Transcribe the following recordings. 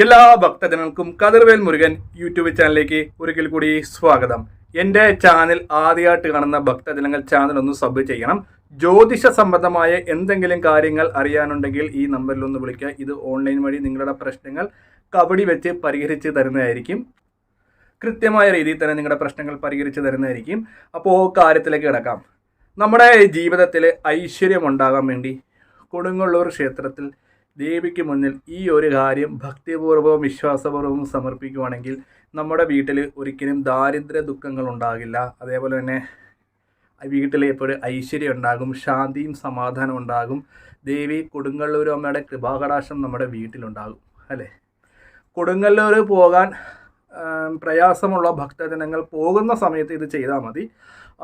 എല്ലാ ഭക്തജനങ്ങൾക്കും കതിർവേൽ മുരുകൻ യൂട്യൂബ് ചാനലിലേക്ക് ഒരിക്കൽ കൂടി സ്വാഗതം. എൻ്റെ ചാനൽ ആദ്യമായിട്ട് കാണുന്ന ഭക്തജനങ്ങൾ ചാനൽ ഒന്ന് സബ് ചെയ്യണം. ജ്യോതിഷ സംബന്ധമായ എന്തെങ്കിലും കാര്യങ്ങൾ അറിയാനുണ്ടെങ്കിൽ ഈ നമ്പറിൽ ഒന്ന് വിളിക്കുക. ഇത് ഓൺലൈൻ വഴി നിങ്ങളുടെ പ്രശ്നങ്ങൾ കബഡി വെച്ച് പരിഹരിച്ച് തരുന്നതായിരിക്കും. കൃത്യമായ രീതിയിൽ തന്നെ നിങ്ങളുടെ പ്രശ്നങ്ങൾ പരിഹരിച്ച് തരുന്നതായിരിക്കും. അപ്പോൾ കാര്യത്തിലേക്ക് കിടക്കാം. നമ്മുടെ ജീവിതത്തിൽ ഐശ്വര്യം ഉണ്ടാകാൻ വേണ്ടി കൊടുങ്ങല്ലൂർ ക്ഷേത്രത്തിൽ ദേവിക്ക് മുന്നിൽ ഈ ഒരു കാര്യം ഭക്തിപൂർവ്വവും വിശ്വാസപൂർവ്വവും സമർപ്പിക്കുകയാണെങ്കിൽ നമ്മുടെ വീട്ടിൽ ഒരിക്കലും ദാരിദ്ര്യ ദുഃഖങ്ങൾ ഉണ്ടാകില്ല. അതേപോലെ തന്നെ വീട്ടിൽ എപ്പോഴും ഐശ്വര്യം ഉണ്ടാകും, ശാന്തിയും സമാധാനം ഉണ്ടാകും. ദേവി കൊടുങ്ങല്ലൂർ അമ്മയുടെ കൃപാകടാക്ഷം നമ്മുടെ വീട്ടിലുണ്ടാകും. അല്ലേ, കൊടുങ്ങല്ലൂർ പോകാൻ പ്രയാസമുള്ള ഭക്തജനങ്ങൾ പോകുന്ന സമയത്ത് ഇത് ചെയ്താൽ മതി.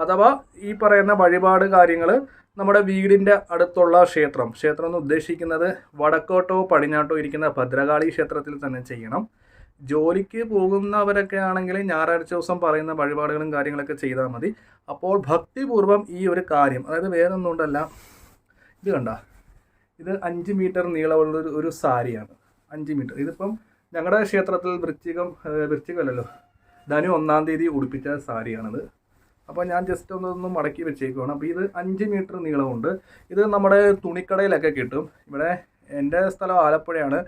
അഥവാ ഈ പറയുന്ന വഴിപാട് കാര്യങ്ങൾ നമ്മുടെ വീടിൻ്റെ അടുത്തുള്ള ക്ഷേത്രം എന്ന് ഉദ്ദേശിക്കുന്നത് വടക്കോട്ടോ പടിഞ്ഞാട്ടോ ഇരിക്കുന്ന ഭദ്രകാളി ക്ഷേത്രത്തിൽ തന്നെ ചെയ്യണം. ജോലിക്ക് പോകുന്നവരൊക്കെ ആണെങ്കിൽ ഞായറാഴ്ച ദിവസം പറയുന്ന വഴിപാടുകളും കാര്യങ്ങളൊക്കെ ചെയ്താൽ മതി. അപ്പോൾ ഭക്തിപൂർവ്വം ഈ ഒരു കാര്യം, അതായത് വേറെ ഒന്നും കൊണ്ടല്ല, ഇത് കണ്ട, ഇത് 5 മീറ്റർ നീളമുള്ള ഒരു സാരിയാണ്. 5 മീറ്റർ. ഇതിപ്പം ഞങ്ങളുടെ ക്ഷേത്രത്തിൽ വൃശ്ചികമല്ലല്ലോ, ധനു 1-ാം തീയതി ഉടുപ്പിച്ച സാരിയാണിത്. അപ്പോൾ ഞാൻ ജസ്റ്റ് ഒന്ന് മടക്കി വെച്ചേക്കുവാണ്. അപ്പോൾ ഇത് 5 മീറ്റർ നീളമുണ്ട്. ഇത് നമ്മുടെ തുണിക്കടയിലൊക്കെ കിട്ടും. ഇവിടെ എൻ്റെ സ്ഥലം ആലപ്പുഴയാണ്.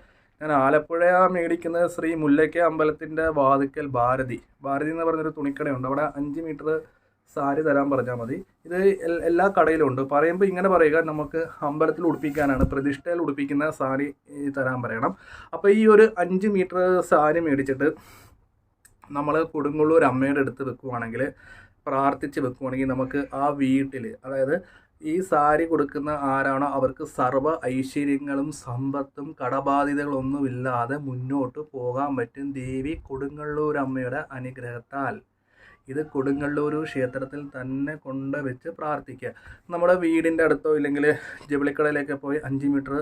ഞാൻ ആലപ്പുഴ മേടിക്കുന്നത് ശ്രീ മുല്ലയ്ക്ക അമ്പലത്തിൻ്റെ വാതിക്കൽ ഭാരതി എന്ന് പറഞ്ഞൊരു തുണിക്കടയുണ്ട്. അവിടെ 5 മീറ്റർ സാരി തരാൻ പറഞ്ഞാൽ മതി. ഇത് എല്ലാ കടയിലും ഉണ്ട്. പറയുമ്പോൾ ഇങ്ങനെ പറയുക, നമുക്ക് അമ്പലത്തിൽ ഉടുപ്പിക്കാനാണ്, പ്രതിഷ്ഠയിൽ ഉടുപ്പിക്കുന്ന സാരി തരാൻ പറയണം. അപ്പോൾ ഈ ഒരു 5 മീറ്റർ സാരി മേടിച്ചിട്ട് നമ്മൾ കൊടുങ്ങല്ലൂർ അമ്മയുടെ അടുത്ത് വെക്കുവാണെങ്കിൽ, പ്രാർത്ഥിച്ച് വെക്കുവാണെങ്കിൽ നമുക്ക് ആ വീട്ടിൽ, അതായത് ഈ സാരി കൊടുക്കുന്ന ആരാണോ അവർക്ക് സർവ്വ ഐശ്വര്യങ്ങളും സമ്പത്തും കടബാധ്യതകളൊന്നുമില്ലാതെ മുന്നോട്ട് പോകാൻ പറ്റും ദേവി കൊടുങ്ങല്ലൂർ അമ്മയുടെ അനുഗ്രഹത്താൽ. ഇത് കൊടുങ്ങല്ലൂർ ക്ഷേത്രത്തിൽ തന്നെ കൊണ്ടുവച്ച് പ്രാർത്ഥിക്കുക. നമ്മുടെ വീടിൻ്റെ അടുത്തോ ഇല്ലെങ്കിൽ ജവിളിക്കടയിലേക്ക് പോയി 5 മീറ്റർ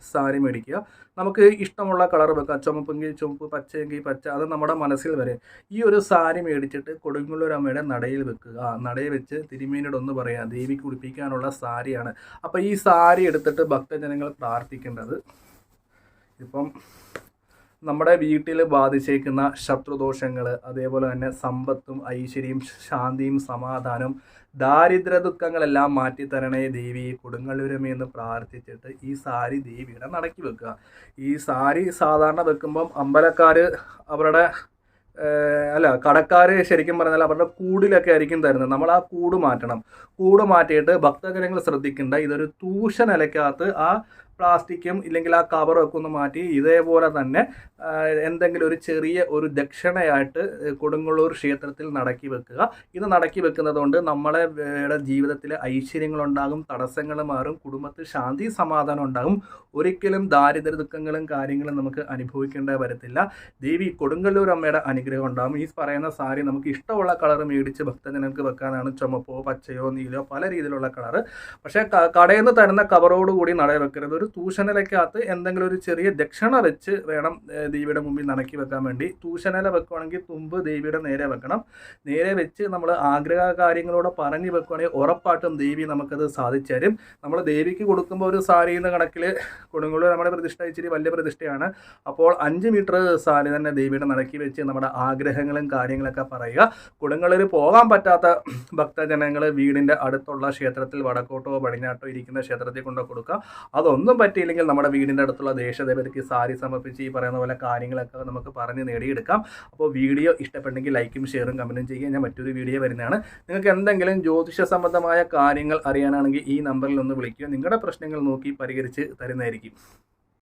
സാരി മേടിക്കുക. നമുക്ക് ഇഷ്ടമുള്ള കളർ വെക്കാം. ചുമപ്പെങ്കിൽ ചുമപ്പ്, പച്ചയെങ്കിൽ പച്ച, അത് നമ്മുടെ മനസ്സിൽ വരെ. ഈ ഒരു സാരി മേടിച്ചിട്ട് കൊടുങ്ങല്ലൂർ അമ്മയുടെ നടയിൽ വെക്കുക. നടയിൽ വെച്ച് തിരുമേനിയോട് ഒന്ന് പറയുക, ദേവിക്ക് ഉടുപ്പിക്കാനുള്ള സാരിയാണ്. അപ്പോൾ ഈ സാരി എടുത്തിട്ട് ഭക്തജനങ്ങൾ പ്രാർത്ഥിക്കേണ്ടത്, ഇപ്പം നമ്മുടെ വീട്ടിൽ ബാധിച്ചേക്കുന്ന ശത്രുദോഷങ്ങൾ, അതേപോലെ തന്നെ സമ്പത്തും ഐശ്വര്യവും ശാന്തിയും സമാധാനവും ദാരിദ്ര്യ ദുഃഖങ്ങളെല്ലാം മാറ്റിത്തരണേ ദേവി കൊടുങ്ങല്ലൂരമ്മയെന്ന് പ്രാർത്ഥിച്ചിട്ട് ഈ സാരി ദേവിയുടെ നടക്കി വെക്കുക. ഈ സാരി സാധാരണ വെക്കുമ്പം അമ്പലക്കാർ അവരുടെ കടക്കാർ ശരിക്കും പറഞ്ഞാൽ അവരുടെ കൂടിലൊക്കെ ആയിരിക്കും തരുന്നത്. നമ്മൾ ആ കൂട് മാറ്റണം. കൂട് മാറ്റിയിട്ട് ഭക്തജനങ്ങൾ ശ്രദ്ധിക്കേണ്ട, ഇതൊരു തൂഷനിലയ്ക്കകത്ത് ആ പ്ലാസ്റ്റിക്കും ഇല്ലെങ്കിൽ ആ കവറൊക്കെ ഒന്ന് മാറ്റി ഇതേപോലെ തന്നെ എന്തെങ്കിലും ഒരു ചെറിയ ഒരു ദക്ഷിണയായിട്ട് കൊടുങ്ങല്ലൂർ ക്ഷേത്രത്തിൽ നടക്കി വെക്കുക. ഇത് നടക്കി വെക്കുന്നത് കൊണ്ട് നമ്മളെ ജീവിതത്തിൽ ഐശ്വര്യങ്ങളുണ്ടാകും, തടസ്സങ്ങൾ മാറും, കുടുംബത്തിൽ ശാന്തി സമാധാനം ഉണ്ടാകും. ഒരിക്കലും ദാരിദ്ര്യ ദുഃഖങ്ങളും കാര്യങ്ങളും നമുക്ക് അനുഭവിക്കേണ്ട വരത്തില്ല. ദേവി കൊടുങ്ങല്ലൂർ അമ്മയുടെ അനുഗ്രഹം ഉണ്ടാകും. ഈ പറയുന്ന സാരി നമുക്ക് ഇഷ്ടമുള്ള കളർ മേടിച്ച് ഭക്തജനങ്ങൾക്ക് വെക്കാനാണ്. ചുമപ്പോ പച്ചയോ നീലയോ പല രീതിയിലുള്ള കളറ്. പക്ഷേ കടയിൽ നിന്ന് തരുന്ന കവറോടുകൂടി നട വെക്കരുത്. ഒരു തൂഷനിലയ്ക്കകത്ത് എന്തെങ്കിലും ഒരു ചെറിയ ദക്ഷിണ വെച്ച് വേണം ദേവിയുടെ മുമ്പിൽ നടക്കി വെക്കാൻ വേണ്ടി. തൂഷനില വെക്കുകയാണെങ്കിൽ തുമ്പ് ദേവിയുടെ നേരെ വെക്കണം. നേരെ വെച്ച് നമ്മൾ ആഗ്രഹ കാര്യങ്ങളോട് പറഞ്ഞു വെക്കുകയാണെങ്കിൽ ഉറപ്പായിട്ടും ദേവി നമുക്കത് സാധിച്ചു തരും. നമ്മൾ ദേവിക്ക് കൊടുക്കുമ്പോൾ ഒരു സാരി എന്ന കണക്കിൽ കൊടുങ്ങല്ലൂർ നമ്മുടെ പ്രതിഷ്ഠ ഇച്ചിരി വലിയ പ്രതിഷ്ഠയാണ്. അപ്പോൾ 5 മീറ്റർ സാരി തന്നെ ദേവിയുടെ നടക്കി വെച്ച് നമ്മുടെ ആഗ്രഹങ്ങളും കാര്യങ്ങളൊക്കെ പറയുക. കൊടുങ്ങല്ലൂർ പോകാൻ പറ്റാത്ത ഭക്തജനങ്ങൾ വീടിൻ്റെ അടുത്തുള്ള ക്ഷേത്രത്തിൽ വടക്കോട്ടോ പടിഞ്ഞാട്ടോ ഇരിക്കുന്ന ക്ഷേത്രത്തിൽ കൊണ്ടു കൊടുക്കുക. അതൊന്നും പറ്റിയില്ലെങ്കിൽ നമ്മുടെ വീടിൻ്റെ അടുത്തുള്ള ദേശദേവതയ്ക്ക് സാരി സമർപ്പിച്ച് ഈ പറയുന്ന പോലെ കാര്യങ്ങളൊക്കെ നമുക്ക് പറഞ്ഞ് നേടിയെടുക്കാം. അപ്പോൾ വീഡിയോ ഇഷ്ടപ്പെട്ടെങ്കിൽ ലൈക്കും ഷെയറും കമൻറ്റും ചെയ്യുക. ഞാൻ മറ്റൊരു വീഡിയോ വരുന്നതാണ്. നിങ്ങൾക്ക് എന്തെങ്കിലും ജ്യോതിഷ സംബന്ധമായ കാര്യങ്ങൾ അറിയാനാണെങ്കിൽ ഈ നമ്പറിൽ ഒന്ന് വിളിക്കുക. നിങ്ങളുടെ പ്രശ്നങ്ങൾ നോക്കി പരിഹരിച്ച് തരുന്നതായിരിക്കും.